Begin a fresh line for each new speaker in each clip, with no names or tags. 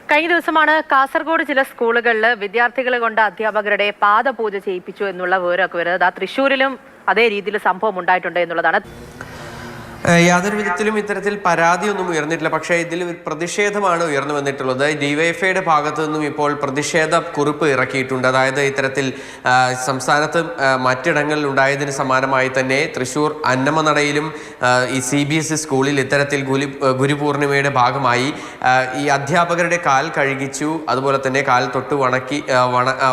കഴിഞ്ഞ ദിവസമാണ് കാസർഗോഡ് ചില സ്കൂളുകളിൽ വിദ്യാർത്ഥികളെ കൊണ്ട് അധ്യാപകരുടെ പാദപൂജ ചെയ്യിപ്പിച്ചു എന്നുള്ള വിവരമൊക്കെ വരുന്നത്. തൃശ്ശൂരിലും അതേ രീതിയിൽ സംഭവം ഉണ്ടായിട്ടുണ്ട് എന്നുള്ളതാണ്.
യാതൊരു വിധത്തിലും ഇത്തരത്തിൽ പരാതിയൊന്നും ഉയർന്നിട്ടില്ല. പക്ഷേ ഇതിൽ പ്രതിഷേധമാണ് ഉയർന്നു വന്നിട്ടുള്ളത്. ഡിവൈഎഫ്ഐയുടെ ഭാഗത്തു നിന്നും ഇപ്പോൾ പ്രതിഷേധ കുറിപ്പ് ഇറക്കിയിട്ടുണ്ട്. അതായത് ഇത്തരത്തിൽ സംസ്ഥാനത്ത് മറ്റിടങ്ങളിൽ ഉണ്ടായതിന് സമാനമായി തന്നെ തൃശ്ശൂർ അന്നമനടയിലും ഈ CBSE സ്കൂളിൽ ഇത്തരത്തിൽ ഗുരുപൂർണിമയുടെ ഭാഗമായി ഈ അധ്യാപകരുടെ കാൽ കഴുകിച്ചു, അതുപോലെ തന്നെ കാൽ തൊട്ട്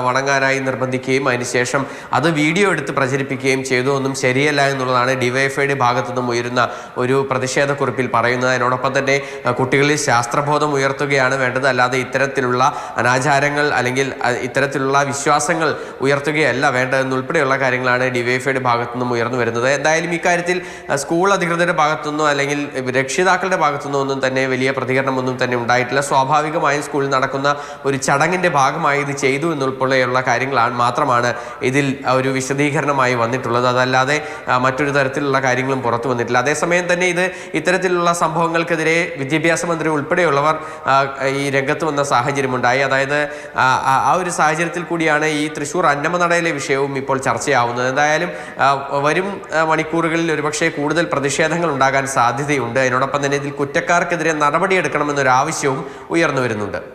വണങ്ങാനായി നിർബന്ധിക്കുകയും അതിനുശേഷം അത് വീഡിയോ എടുത്ത് പ്രചരിപ്പിക്കുകയും ചെയ്തു. ഒന്നും ശരിയല്ല എന്നുള്ളതാണ് ഡിവൈഎഫ്ഐയുടെ ഭാഗത്തു നിന്നും ഉയരുന്ന ഒരു പ്രതിഷേധക്കുറിപ്പിൽ പറയുന്നത്. അതിനോടൊപ്പം തന്നെ കുട്ടികളിൽ ശാസ്ത്രബോധം ഉയർത്തുകയാണ് വേണ്ടത്, അല്ലാതെ ഇത്തരത്തിലുള്ള അനാചാരങ്ങൾ അല്ലെങ്കിൽ ഇത്തരത്തിലുള്ള വിശ്വാസങ്ങൾ ഉയർത്തുകയല്ല വേണ്ടതെന്നുൾപ്പെടെയുള്ള കാര്യങ്ങളാണ് ഡിവൈഎഫ്ഐയുടെ ഭാഗത്തുനിന്നും ഉയർന്നു വരുന്നത്. എന്തായാലും ഇക്കാര്യത്തിൽ സ്കൂൾ അധികൃതരുടെ ഭാഗത്തുനിന്നോ അല്ലെങ്കിൽ രക്ഷിതാക്കളുടെ ഭാഗത്തുനിന്നോ ഒന്നും തന്നെ വലിയ പ്രതികരണമൊന്നും തന്നെ ഉണ്ടായിട്ടില്ല. സ്വാഭാവികമായും സ്കൂളിൽ നടക്കുന്ന ഒരു ചടങ്ങിന്റെ ഭാഗമായി ഇത് ചെയ്തു എന്നുൾപ്പെടെയുള്ള കാര്യങ്ങളാണ് മാത്രമാണ് ഇതിൽ ഒരു വിശദീകരണമായി വന്നിട്ടുള്ളത്. അതല്ലാതെ മറ്റൊരു തരത്തിലുള്ള കാര്യങ്ങളും പുറത്തു വന്നിട്ടില്ല. അതേസമയം തന്നെ ഇത്തരത്തിലുള്ള സംഭവങ്ങൾക്കെതിരെ വിദ്യാഭ്യാസ മന്ത്രി ഉൾപ്പെടെയുള്ളവർ ഈ രംഗത്ത് വന്ന സാഹചര്യമുണ്ടായി. അതായത് ആ ഒരു സാഹചര്യത്തിൽ കൂടിയാണ് ഈ തൃശ്ശൂർ അന്നമനടയിലെ വിഷയവും ഇപ്പോൾ ചർച്ചയാവുന്നത്. എന്തായാലും വരും മണിക്കൂറുകളിൽ ഒരുപക്ഷെ കൂടുതൽ പ്രതിഷേധങ്ങൾ ഉണ്ടാകാൻ സാധ്യതയുണ്ട്. അതിനോടൊപ്പം തന്നെ ഇതിൽ കുറ്റക്കാർക്കെതിരെ നടപടിയെടുക്കണമെന്നൊരു ആവശ്യവും ഉയർന്നു വരുന്നുണ്ട്.